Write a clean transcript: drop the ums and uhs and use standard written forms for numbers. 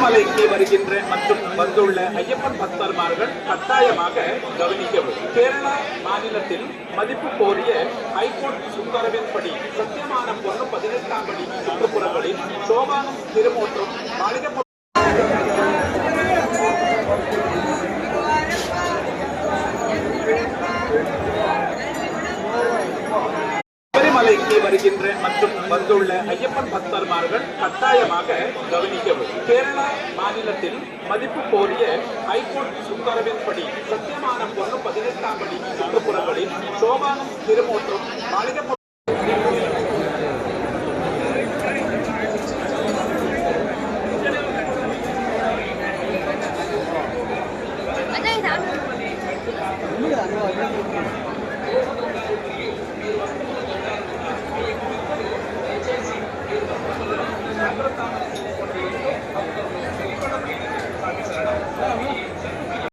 சபரிமலைக்கு வருகின்ற மற்றும் வந்துள்ள ஐயப்பன் பக்தர்மார்கள் கட்டாயமாக கவனிக்கவும். கேரளா மாநிலத்தில் மதிப்பு கோரிய ஹைகோர்ட் உத்தரவின்படி சத்தியமான பொண்ணு 18ஆம் படி சுற்றுப்புறங்களில் சோபானம் திருமோற்றம் மாளிகை சபரிமலைக்கு வருகின்ற மற்றும் வந்துள்ள ஐயப்பன் பக்தர்மார்கள் கட்டாயமாக கவனிக்கவும். கேரளா மாநிலத்தில் மதிப்பு கோரிய ஹைகோர்ட் உத்தரவின்படி சத்தியமான பொண்ணு 18ஆம் படி சுற்றுப்புறங்களில் சோபானம் திருமோற்றம் மாளிகை